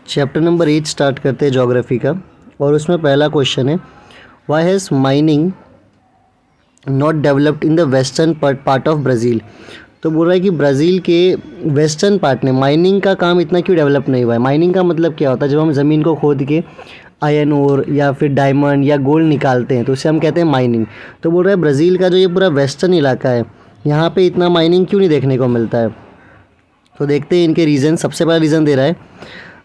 Chapter number 8 start करते हैं geography का। और उसमें पहला क्वेश्चन है, why has mining not developed in the western part of Brazil. तो बोल रहा है कि ब्राज़ील के वेस्टर्न पार्ट में माइनिंग का काम इतना क्यों डेवलप नहीं हुआ है। माइनिंग का मतलब क्या होता है, जब हम ज़मीन को खोद के आयरन ओर या फिर डायमंड या गोल्ड निकालते हैं तो उसे हम कहते हैं माइनिंग। तो बोल रहा है ब्राज़ील का जो ये पूरा वेस्टर्न इलाका है यहाँ पे इतना माइनिंग क्यों नहीं देखने को मिलता है। तो देखते हैं इनके रीज़न। सबसे पहला रीज़न दे रहा है,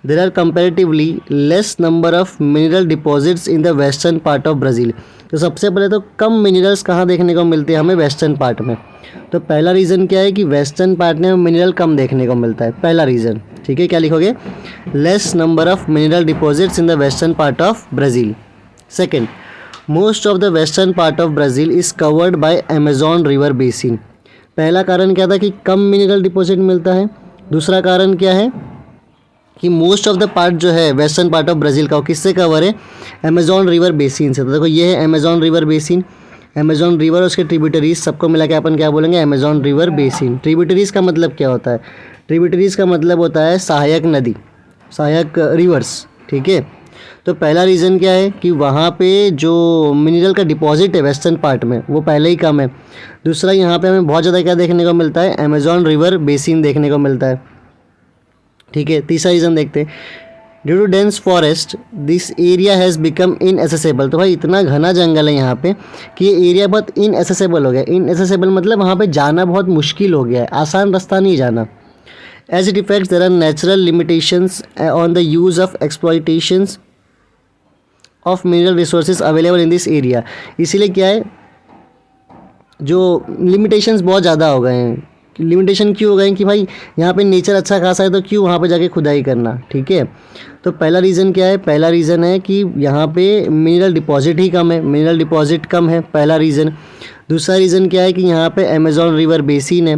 there are comparatively less number of mineral deposits in the western part of Brazil. तो सबसे पहले तो कम मिनरल्स कहाँ देखने को मिलते हैं हमें, वेस्टर्न पार्ट में। तो पहला रीज़न क्या है कि वेस्टर्न पार्ट में मिनरल कम देखने को मिलता है, पहला रीज़न। ठीक है, क्या लिखोगे, less number of mineral deposits in the western part of Brazil. Second, most of the western part of Brazil is covered by Amazon river basin. पहला कारण क्या था कि कम मिनरल डिपॉजिट मिलता है। दूसरा कारण क्या है कि मोस्ट ऑफ द पार्ट जो है वेस्टर्न पार्ट ऑफ ब्राज़ील का वो किससे कवर है, अमेजॉन रिवर बेसिन से। तो देखो ये है Amazon river basin, Amazon river और उसके ट्रिब्यूटरीज सबको मिला के अपन क्या बोलेंगे, अमेजॉन रिवर बेसिन। ट्रिब्यूटरीज का मतलब क्या होता है, ट्रिब्यूटरीज का मतलब होता है सहायक नदी, सहायक रिवर्स। ठीक है, तो पहला रीज़न क्या है कि वहाँ पे जो मिनरल का डिपॉजिट है वेस्टर्न पार्ट में वो पहले ही कम है। दूसरा, यहाँ पे हमें बहुत ज़्यादा क्या देखने को मिलता है, अमेजॉन रिवर बेसिन देखने को मिलता है। ठीक है, तीसरा रीज़न देखते हैं, due to dense forest this area has become inaccessible. तो भाई इतना घना जंगल है यहाँ पे कि ये एरिया बहुत इनएसेसेबल हो गया। इनएसेसेबल मतलब वहाँ पे जाना बहुत मुश्किल हो गया है, आसान रास्ता नहीं जाना। As it affects there are natural limitations on the use of exploitations of mineral resources available in this area. इसीलिए क्या है, जो लिमिटेशंस बहुत ज़्यादा हो गए हैं। लिमिटेशन क्यों हो गए हैं कि भाई यहाँ पे नेचर अच्छा खासा है तो क्यों वहाँ पे जाके खुदाई करना। ठीक है, तो पहला रीज़न क्या है, पहला रीज़न है कि यहाँ पे मिनरल डिपॉजिट ही कम है, मिनरल डिपॉजिट कम है, पहला रीज़न। दूसरा रीज़न क्या है कि यहाँ पे अमेजॉन रिवर बेसिन है।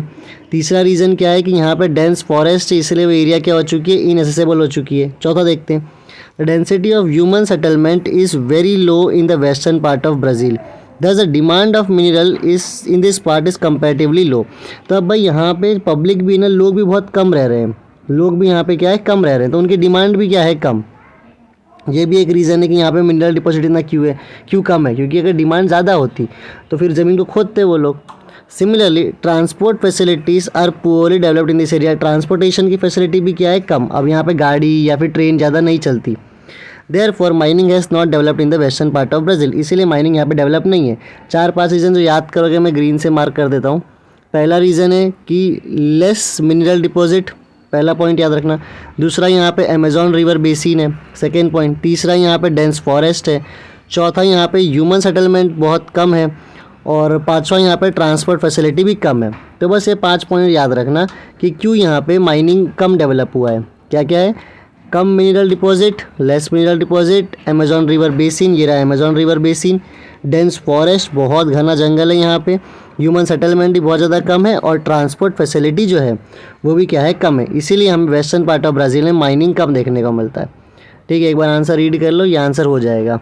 तीसरा रीज़न क्या है कि यहाँ पे डेंस फॉरेस्ट है, इसलिए वो एरिया क्या हो चुकी है, इनएसेसेबल हो चुकी है। चौथा देखते हैं, the density of human settlement is very low in the western part of Brazil, दस द डिमांड ऑफ मिनरल इस in this part is comparatively low. तो अब भाई यहाँ पे पब्लिक भी ना, लोग भी बहुत कम रह रहे हैं, लोग भी यहाँ पे क्या है, कम रह रहे हैं, तो उनकी डिमांड भी क्या है, कम। ये भी एक रीज़न है कि यहाँ पे मिनरल डिपॉजिट इतना क्यों कम है, क्योंकि अगर डिमांड ज़्यादा होती तो फिर ज़मीन को खोदते वो लोग। Similarly transport facilities are poorly developed in this area. Transportation की फैसिलिटी भी क्या है, कम। अब यहाँ पे गाड़ी या फिर ट्रेन ज़्यादा नहीं चलती। Therefore mining has not developed in the western part of Brazil. इसीलिए माइनिंग यहाँ पे डेवलप नहीं है। 4-5 रीज़न जो याद करोगे मैं ग्रीन से मार्क कर देता हूँ। पहला रीज़न है कि लेस मिनरल डिपॉजिट, पहला पॉइंट याद रखना। दूसरा, यहाँ पे अमेजॉन रिवर बेसिन है, सेकेंड पॉइंट। तीसरा, यहाँ पे डेंस फॉरेस्ट है। चौथा, यहाँ पे ह्यूमन सेटलमेंट बहुत कम है। और पाँचवा, यहाँ पे ट्रांसपोर्ट फैसिलिटी भी कम है। तो बस ये 5 पॉइंट याद रखना कि क्यों यहाँ पे माइनिंग कम डेवलप हुआ है। क्या क्या है, कम mineral deposit, less mineral deposit, Amazon river basin, ये रहा Amazon river basin, dense forest, बहुत घना जंगल है यहाँ पे, ह्यूमन सेटलमेंट भी बहुत ज़्यादा कम है, और ट्रांसपोर्ट फैसिलिटी जो है वो भी क्या है, कम है। इसीलिए हमें वेस्टर्न पार्ट ऑफ ब्राज़ील में माइनिंग कम देखने को मिलता है। ठीक है, एक बार आंसर रीड कर लो, ये आंसर हो जाएगा।